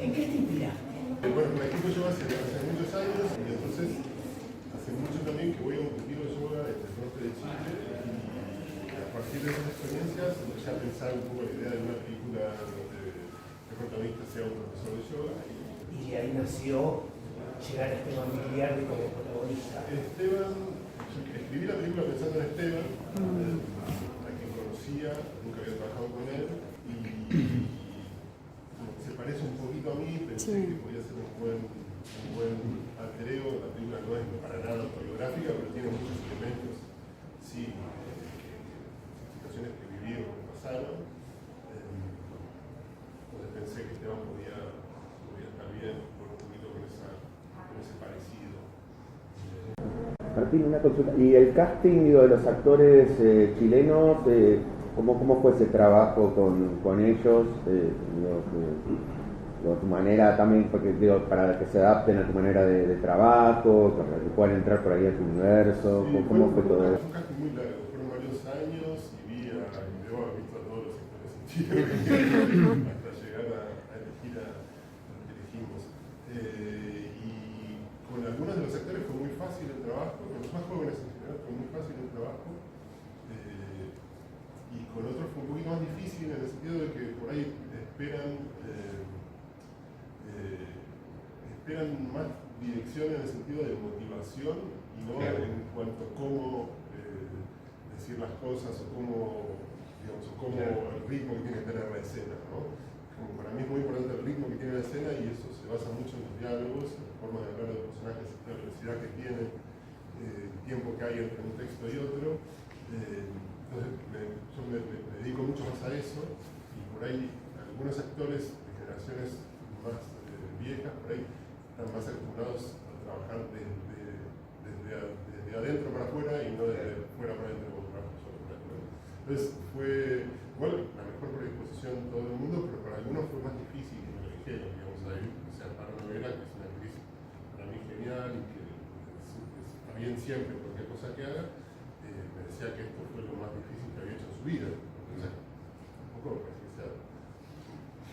¿En qué te inspiraste? Bueno, practico yoga hace muchos años y entonces hace mucho también que voy a un retiro de yoga en el norte de Chile y a partir de esas experiencias empecé a pensar un poco la idea de una película donde el protagonista sea un profesor de yoga. Y de ahí nació llegar a Esteban Migliardi como protagonista. Esteban, yo escribí la película pensando en Esteban, a quien conocía, nunca había trabajado con él y como que se parece un poquito a mí, pensé que podía ser un buen alter ego. La película no es para nada autobiográfica, pero tiene muchos elementos, sí, situaciones que viví o que pasaron. Entonces pensé que Esteban podía estar bien por un poquito con ese parecido. Martín, una consulta. ¿Y el casting de los actores chilenos, cómo fue ese trabajo con ellos? Tu manera también, porque para que se adapten a tu manera de trabajo, para que puedan entrar por ahí a tu universo, Sí, ¿cómo fue todo eso? Fue un casting muy largo, fueron varios años y debo haber visto a todos los actores en Chile hasta llegar a elegir a los que elegimos. Y con algunos de los actores fue muy fácil el trabajo, con los más jóvenes en general fue muy fácil el trabajo. Y con otros fue un poquito más difícil en el sentido de que por ahí esperan más dirección en el sentido de motivación y no en cuanto a cómo decir las cosas o cómo el ritmo que tiene que tener la escena, ¿no? Como para mí es muy importante el ritmo que tiene la escena y eso se basa mucho en los diálogos, en la forma de hablar de los personajes, la velocidad que tiene, el tiempo que hay entre un texto y otro. Entonces yo me dedico mucho más a eso y por ahí algunos actores de generaciones más viejas por ahí están más acostumbrados a trabajar desde adentro para afuera y no desde fuera para adentro como trabajo yo. Entonces fue, bueno, la mejor predisposición de todo el mundo, pero para algunos fue más difícil que me lo dijeron, digamos, ahí, o sea, para Novela, que es una actriz para mí genial y que está bien siempre cualquier cosa que haga, me decía que esto fue lo más difícil que había hecho en su vida. Entonces, tampoco me parece que sea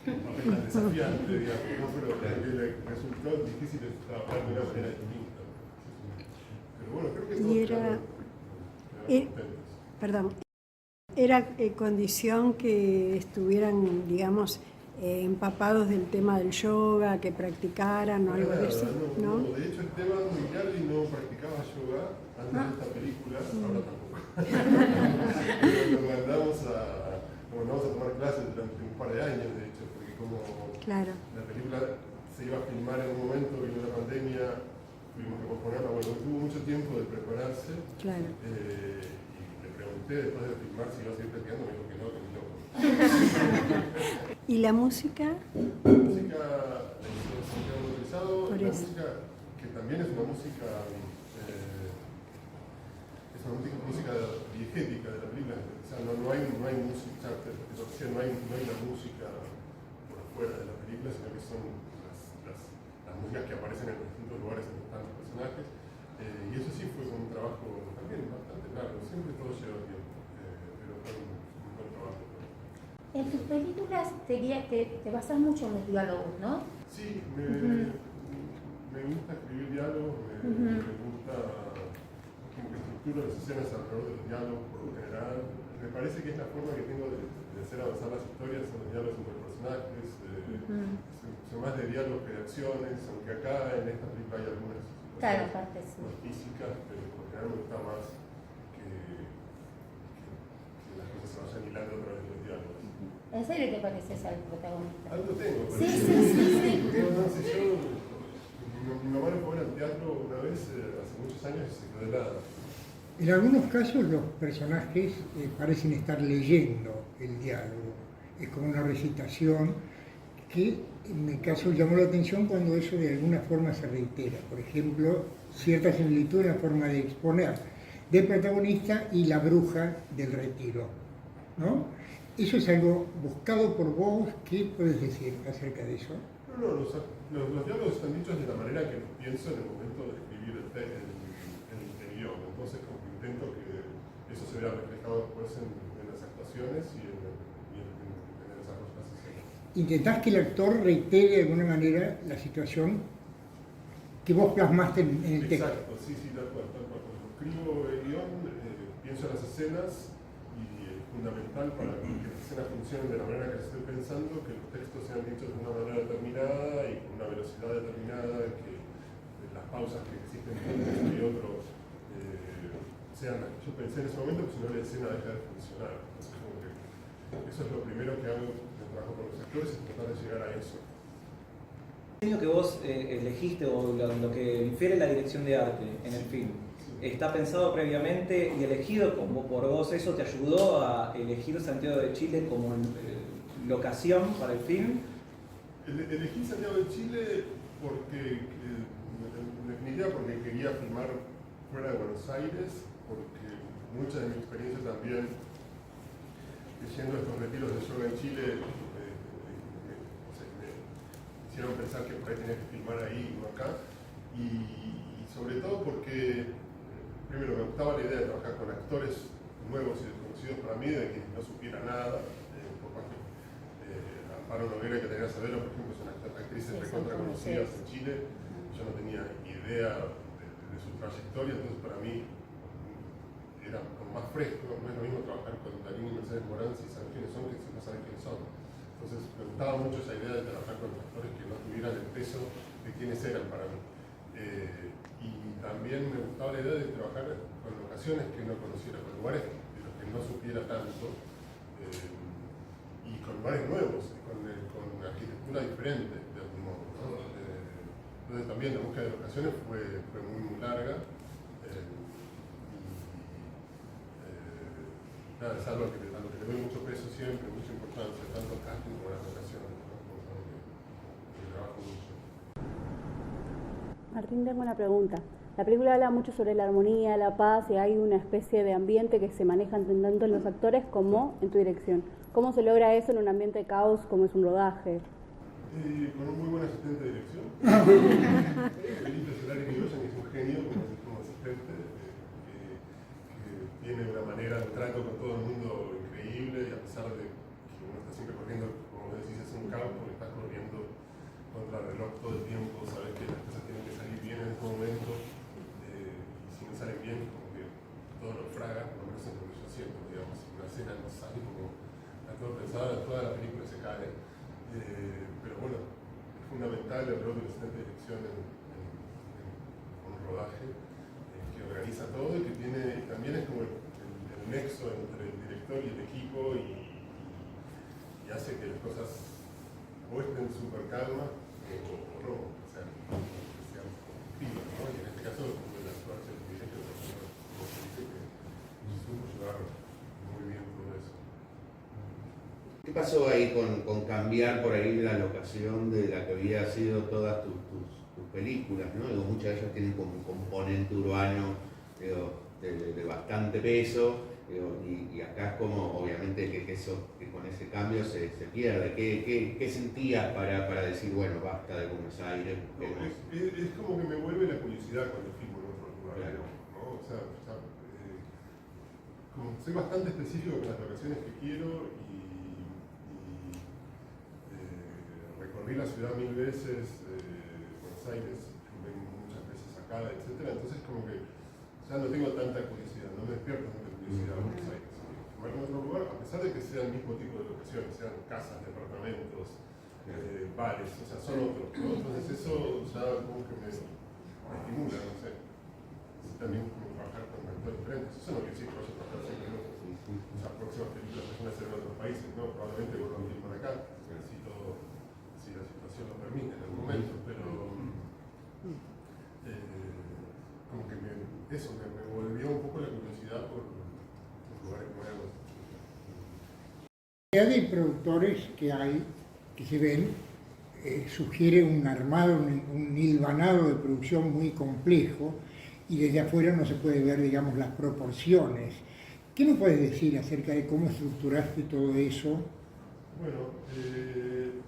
tan desafiante, digamos, ¿no? Pero le resultó difícil trabajar de una manera distinta. Pero bueno, creo que era condición que estuvieran, digamos, empapados del tema del yoga, que practicaran o algo de eso, ¿no? De hecho, Esteban Migliardi no practicaba yoga antes de esta película, ahora tampoco. Lo mandamos a tomar clases durante un par de años, de hecho, porque como la película se iba a filmar en un momento, vino la pandemia, tuvimos que posponerla, bueno, tuvo mucho tiempo de prepararse. Y le pregunté después de filmar si iba a seguir practicando, me dijo que no, que ni loco. ¿Y la música? La música la hizo Santiago Motorizado, la música que también es una música diegética de la película, o sea, no hay música, no hay la música por fuera de la película, sino que son las músicas que aparecen en distintos lugares en los tantos personajes, y eso sí fue un trabajo también bastante largo, siempre todo lleva tiempo, pero fue un buen trabajo. En tus películas te basas mucho en los diálogos, ¿no? Sí, me gusta escribir diálogos, me gusta como que estructuro las escenas alrededor de los diálogos por lo general. Me parece que es la forma que tengo de hacer avanzar las historias, son los diálogos entre personajes, son más de diálogos que de acciones, aunque acá en esta película hay algunas situaciones más físicas, pero por lo general me gusta más que las cosas se vayan hilando a través de los diálogos. ¿En serio te pareces al protagonista? Algo tengo, pero sí. Mi mamá lo fue al teatro una vez, hace muchos años, y se quedó helada. En algunos casos los personajes parecen estar leyendo el diálogo, es como una recitación que en mi caso llamó la atención cuando eso de alguna forma se reitera. Por ejemplo, cierta similitud en la forma de exponer del protagonista y la bruja del retiro, ¿no? ¿Eso es algo buscado por vos? ¿Qué puedes decir acerca de eso? No, los diálogos están dichos de la manera que los pienso en el momento de escribir el guión. Entonces, como que intento que eso se vea reflejado después en las actuaciones y en el desarrollo de las escenas. intentás que el actor reitere de alguna manera la situación que vos plasmaste en el texto. Exacto, sí, tal cual. Cuando escribo el guión, pienso en las escenas y es fundamental para que las escenas funcionen de la manera que estoy pensando, que los textos sean dichos de una manera determinada y con una velocidad determinada, que las pausas que existen entre uno y otro sean las que yo pensé en ese momento, porque si no la escena deja de funcionar. Entonces, como que eso es lo primero que hago en el trabajo con los actores, es tratar de llegar a eso. El diseño que vos elegiste o lo que infiere la dirección de arte en el film, ¿está pensado previamente y elegido como por vos? ¿Eso te ayudó a elegir Santiago de Chile como locación para el film? Elegí Santiago de Chile porque, en definitiva, porque quería filmar fuera de Buenos Aires, porque mucha de mi experiencia también yendo a estos retiros de yoga en Chile me hicieron pensar que por ahí tenía que filmar ahí, no acá, y sobre todo porque primero me gustaba la idea de trabajar con actores nuevos y desconocidos para mí, de que no supiera nada, por más que Amparo Noguera, que tenía Sabelo, por ejemplo, son actrices recontra conocidas en Chile, yo no tenía idea de su trayectoria, entonces para mí era como más fresco, no es lo mismo trabajar con Darín y Mercedes Morán si saben quiénes son que si no saben quiénes son. Entonces me gustaba mucho esa idea de trabajar con actores que no tuvieran el peso de quiénes eran para mí. Y también me gustaba la idea de trabajar con locaciones que no conociera, con lugares de los que no supiera tanto, y con lugares nuevos, con arquitectura diferente, de algún modo, ¿no? Entonces también la búsqueda de locaciones fue muy larga. Nada, es algo a lo que le doy mucho peso siempre, mucha importancia, tanto el casting como las locaciones, ¿no? Como que trabajo mucho. Martín, tengo una pregunta. La película habla mucho sobre la armonía, la paz, y hay una especie de ambiente que se maneja tanto en los actores como en tu dirección. ¿Cómo se logra eso en un ambiente de caos como es un rodaje? Con un muy buen asistente de dirección. Felipe Solari Irigoyen, que es un genio como asistente, que tiene una manera de trato con todo el mundo increíble, y a pesar de que uno está siempre corriendo, como decís, es un caos, porque estás corriendo contra el reloj todo el tiempo, sabes que las cosas tienen que salir bien en este momento, y si no salen bien, como que todo lo fraga, por lo menos es lo que yo siento, digamos, si una escena no sale como está todo pensado, toda la película se cae. Pero bueno, es fundamental el rol del asistente de dirección en un rodaje, que organiza todo y que tiene, también es como el nexo entre el director y el equipo, y hace que las cosas o estén súper calmas o no, o sea, que sean vivas, ¿no? Y en este caso, como la suerte del director, como se dice, que supo llevar muy bien todo eso. ¿Qué pasó ahí con cambiar por ahí la locación de la que había sido todas tus películas, ¿no? Digo, muchas de ellas tienen como un componente urbano, digo, de bastante peso, digo, y acá es como, obviamente, que con ese cambio se pierde. ¿Qué sentías para decir, bueno, basta de Buenos Aires? Es como que me vuelve la curiosidad cuando filmo en otro lugar, claro, ¿no? O sea, como soy bastante específico con las locaciones que quiero, y recorrí la ciudad 1000 veces, Buenos Aires, filmé muchas veces acá, etc. Entonces como que ya no tengo tanta curiosidad, no me despierto tanta curiosidad a Buenos Aires. Filmar en otro lugar, a pesar de que sea el mismo tipo de locaciones, sean casas, departamentos, bares, o sea, son otros, ¿no? Entonces eso ya como que me estimula, no sé. También como trabajar con actores diferentes. Eso no quiere decir que vaya a trabajar siempre en otros. Las próximas películas se van a hacer en otros países, ¿no? Probablemente vuelvan a filmar acá, si la situación lo permite en algún momento, pero como que eso me volvió un poco la curiosidad por lugares nuevos. La cantidad de productores que se ven, sugiere un armado, un hilvanado de producción muy complejo, y desde afuera no se puede ver, digamos, las proporciones. ¿Qué nos puedes decir acerca de cómo estructuraste todo eso? Bueno,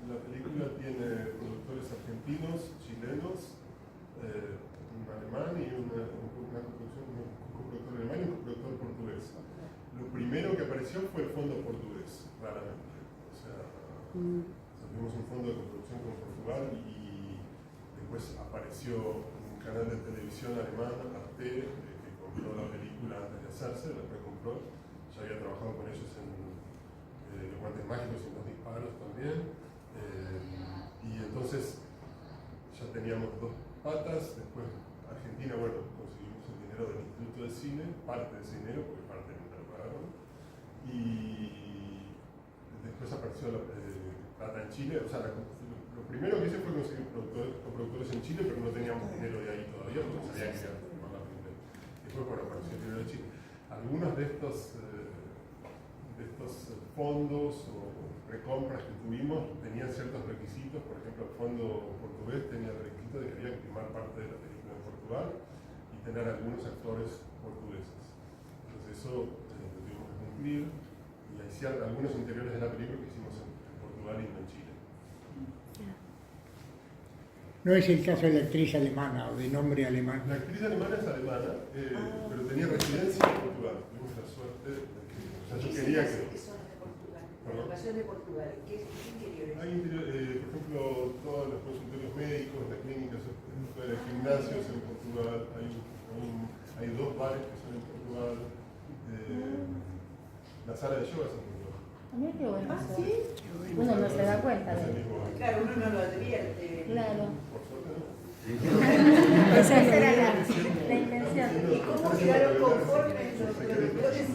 la película tiene productores argentinos, chilenos, un alemán y un coproductor alemán y un coproductor portugués. Lo primero que apareció fue el fondo portugués, raramente. O sea, lo tuvimos un fondo de coproducción con Portugal y después apareció un canal de televisión alemán, Arte, que compró la película antes de hacerse, después compró. Ya había trabajado con ellos en Los Guantes Mágicos y Los Disparos también. Y entonces ya teníamos 2 patas. Después Argentina, bueno, conseguimos el dinero del Instituto de Cine, parte de ese dinero, porque parte nunca lo pagaron. Y después apareció la plata en Chile. O sea, lo primero que hice fue conseguir coproductores en Chile, pero no teníamos dinero de ahí todavía, porque sabía que iba a tomar la primera. Después, bueno, apareció el dinero de Chile. Algunos de estos fondos o precompras que tuvimos tenían ciertos requisitos. Por ejemplo, el fondo portugués tenía el requisito de que había que filmar parte de la película en Portugal y tener algunos actores portugueses. Entonces eso lo tuvimos que cumplir, y hay algunos interiores de la película que hicimos en Portugal y no en Chile. No es el caso de la actriz alemana o de nombre alemán. La actriz alemana es alemana, pero tenía residencia en Portugal. Tuvimos la suerte de que, o sea, yo quería que... La educación de Portugal, ¿qué interiores? Hay, por ejemplo, todos los consultorios médicos, las clínicas, gimnasios en Portugal, hay 2 bares que son en Portugal, la sala de yoga es en Portugal. Mira qué bueno. Ah, ¿sí? Uno no se da cuenta Es de el eso. mismo bar. Claro, uno no lo advierte. Claro. Por suerte no. Esa era la intención. ¿Y cómo quedaron conformes los productores?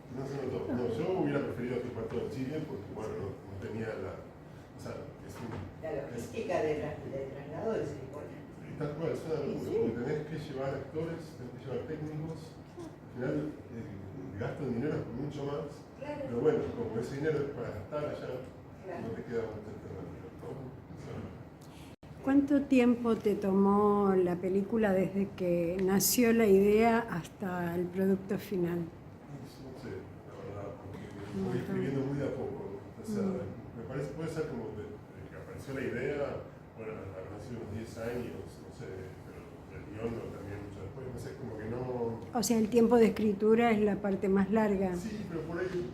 No se notó. No, yo hubiera preferido que fuera todo en Chile porque, bueno, no tenía la... O sea, es un... La logística del traslado es importante. Tal cual, es una locura, porque tenés que llevar actores, tenés que llevar técnicos. Al final, el gasto de dinero es mucho más. Claro. Pero bueno, como ese dinero es para gastar allá, Claro. no te queda mucha alternativa, ¿no? O sea, ¿Cuánto tiempo te tomó la película desde que nació la idea hasta el producto final? no sé, la verdad, porque voy escribiendo muy de a poco. O sea, me parece, puede ser como de que apareció la idea, bueno, habrán sido unos 10 años, no sé, pero el guión lo terminé mucho después, no sé, como que no... O sea, el tiempo de escritura es la parte más larga. Sí, pero por ahí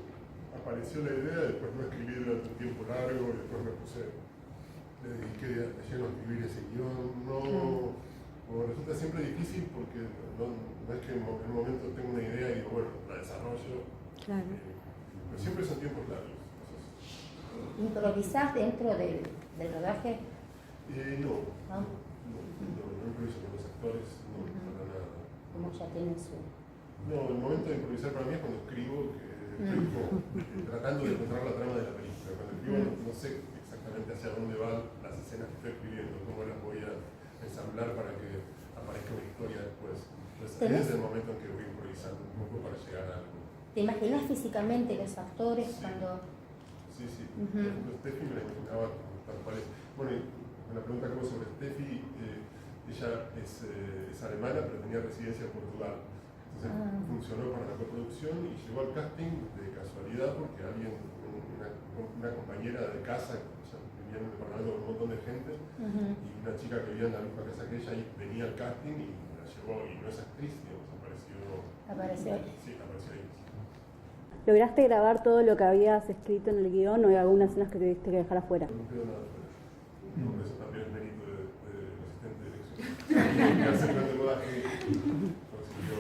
apareció la idea, después no escribí durante un tiempo largo, y después me dediqué de lleno a escribir ese guión. No, como resulta siempre difícil porque no es que en un momento tengo una idea y digo, bueno, la desarrollo. Claro. Pero siempre son tiempos largos. ¿Improvisás dentro del rodaje? No improviso con los actores, no, para nada. Como ya tienen su... No, el momento de improvisar para mí es cuando escribo, que estoy como tratando de encontrar la trama de la película. Cuando escribo no sé exactamente hacia dónde van las escenas que estoy escribiendo, cómo las voy a ensamblar para que aparezca una historia después. Entonces, ese es el momento en que voy improvisando un poco para llegar a algo. ¿Te imaginas físicamente los actores Sí. cuando...? Sí. Por ejemplo, Steffi me la imaginaba tal cual es. Bueno, y una pregunta que hago sobre Steffi, ella es alemana, pero tenía residencia en Portugal. Entonces funcionó para la coproducción y llegó al casting de casualidad porque alguien, una compañera de casa, o sea, vivía en un departamento con un montón de gente, y una chica que vivía en la misma casa que ella y venía al casting y la llevó, y no es actriz, digamos, Apareció ahí. Sí, apareció ahí. ¿Lograste grabar todo lo que habías escrito en el guión o hay algunas escenas que tuviste que dejar afuera? No quedó nada fuera. Por eso también es mérito del asistente de dirección. Que hace el rodaje consiguió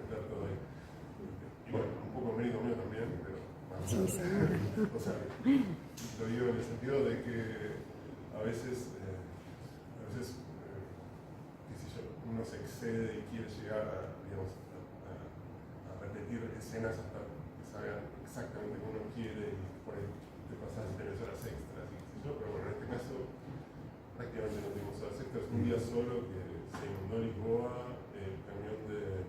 meter todo ahí. Y bueno, un poco mérito mío también, pero más Sí, sí. o sea, lo digo en el sentido de que a veces qué sé yo, uno se excede y quiere llegar a, digamos, a repetir escenas hasta que salgan exactamente como uno quiere y por ahí te pasas y tenés horas extras y qué sé yo, pero bueno, en este caso prácticamente no tuvimos horas extras, un día solo que se inundó Lisboa, el camión de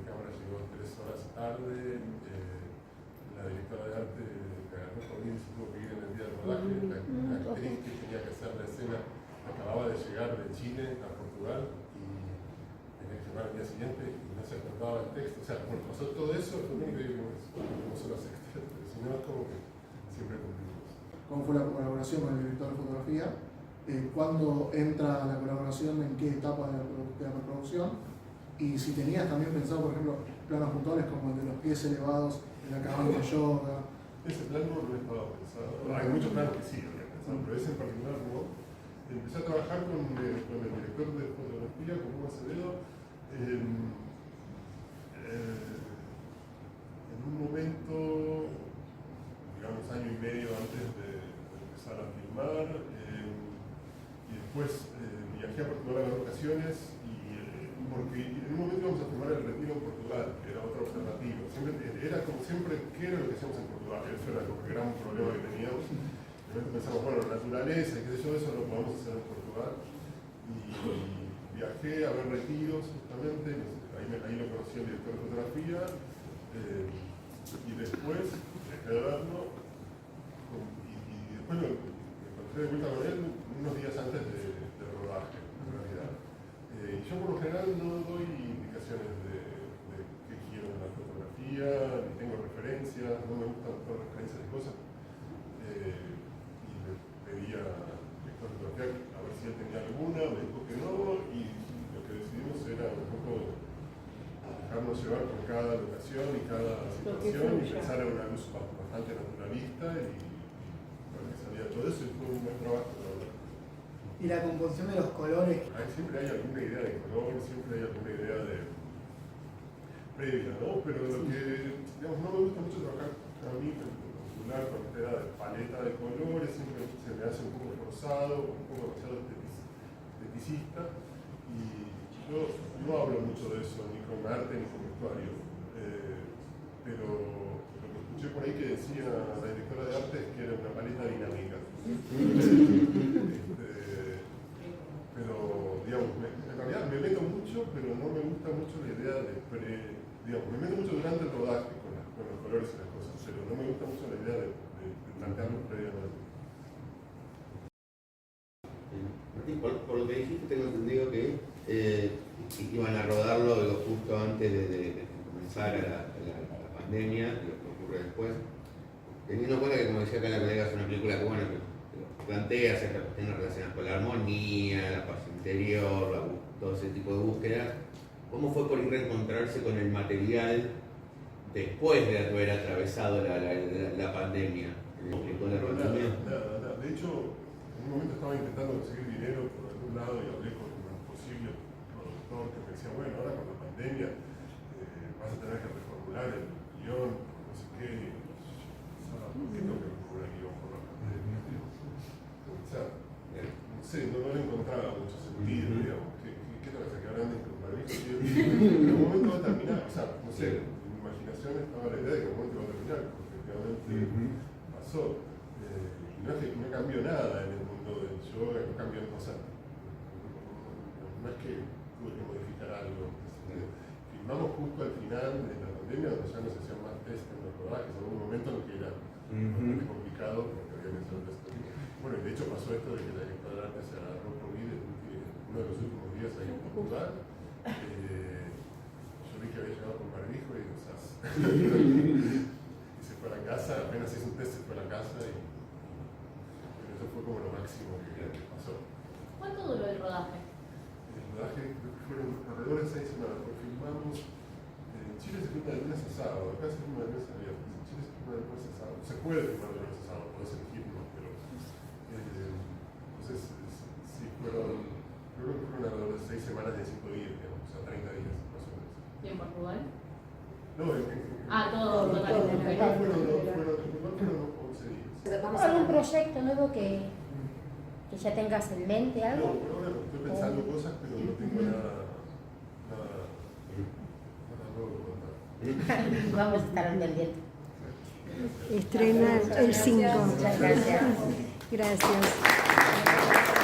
cámara llegó 3 horas tarde, la directora de arte agarró COVID y se tuvo que ir en el día del rodaje, la actriz que tenía que hacer la escena acababa de llegar de Chile a Portugal y tenía que llegar al día siguiente y no se acordaba el texto. O sea, cuando pasó todo eso, lo único que tuvimos horas extras, pero si no es como que siempre cumplimos. ¿Cómo fue la colaboración con el director de fotografía? ¿Cuándo entra la colaboración? ¿En qué etapa de la producción? Y si tenías también pensado, por ejemplo, planos puntuales como el de los pies elevados en la cabina de yoga. Ese plan no estaba pensado. Hay muchos otras que sí había pensado, pero ese en particular no. Empecé a trabajar con el director de fotografía, con Hugo Acevedo, en un momento, digamos, año y medio antes de empezar a filmar, y después viajé a Portugal a las vacaciones, porque en un momento íbamos a filmar El Retiro en Portugal, que era otra alternativa. Era como siempre, ¿qué era lo que hacíamos en Portugal? Eso era el gran problema que teníamos. De repente pensamos, bueno, naturaleza, qué sé yo, eso lo podemos hacer en Portugal. Y viajé a ver retiros, justamente, ahí lo conocí el director de fotografía, y después dejé de verlo, y después me encontré de vuelta con él unos días antes del rodaje, en realidad. Y yo por lo general no doy indicaciones de qué quiero en la fotografía, ni tengo referencias, no me gustan todas las referencias de cosas. Y le pedí a director de fotografía a ver si él tenía alguna, me dijo que no, y lo que decidimos era un poco dejarnos llevar por cada locación y cada situación y pensar en una luz bastante naturalista y para que salía todo eso y fue un buen trabajo, la verdad. Y la composición de los colores. Siempre hay alguna idea de color, siempre hay alguna idea de previa, ¿no? Pero lo que, digamos, no me gusta mucho trabajar a mí en particular con esta idea de paleta de colores, siempre se me hace un poco forzado, un poco demasiado esteticista, y yo no hablo mucho de eso, ni con arte ni con vestuario, pero lo que escuché por ahí que decía la directora de arte es que era una paleta dinámica. Pero, digamos, en realidad me meto mucho, pero no me gusta mucho la idea de digamos, me meto mucho durante el rodaje con los colores y las cosas, pero no me gusta mucho la idea de plantearlos previamente. Martín, por lo que dijiste, tengo entendido que iban a rodarlo justo antes de comenzar la pandemia, lo que ocurre después. Teniendo en cuenta que, como decía acá la colega, es una película que, bueno, que plantea ciertas cuestiones relacionadas con la armonía, la paz interior, todo ese tipo de búsquedas. ¿Cómo fue por ir a reencontrarse con el material después de haber atravesado la pandemia? ¿Explicó la pandemia? Nada. De hecho, en un momento estaba intentando conseguir dinero por algún lado y hablé con un posible productor que me decía, bueno, ahora con la pandemia vas a tener que reformular el guión, no sé qué. ¿Por qué tengo que reformular el guión por la pandemia? O sea, no sé, no le encontraba mucho sentido, digamos. ¿Qué te vas a quedar grande con barbijo? En un momento va a terminar, o sea, no sé, en mi imaginación estaba la idea de que en un momento va a terminar, porque efectivamente pasó. Y no es que no cambió nada en el mundo del yoga, no cambió cosas. No es que tuve que modificar algo. Filmamos justo al final de la pandemia, donde ya no se hacían más test en los rodajes, en un momento en el que era bastante complicado, porque había que hacer test. Bueno, y de hecho pasó esto de que la directora de arte se agarró COVID uno de los últimos días ahí en Portugal. Yo vi que había llegado con barbijo y y se fue a la casa, apenas hizo un test, se fue a la casa y pero eso fue como lo máximo que pasó. ¿Cuánto duró el rodaje? El rodaje creo que fueron alrededor de 6 semanas, porque filmamos, en Chile se filma de lunes a sábado, acá se filma de lunes a viernes, en Chile se filma de lunes a sábado, se puede filmar de lunes a sábado, puedes elegirlo, pero entonces sí, creo que fueron alrededor de 6 semanas de 5 días, digamos, o sea, 30 días más o menos. ¿Y en Portugal? No, todo. Fueron 11 días. ¿Algún proyecto nuevo que ya tengas en mente, algo? No, por ahora no, estoy pensando cosas, pero no tengo nada nuevo que contar. Vamos a estar al pendiente. Estrena el 5. Muchas gracias. Gracias.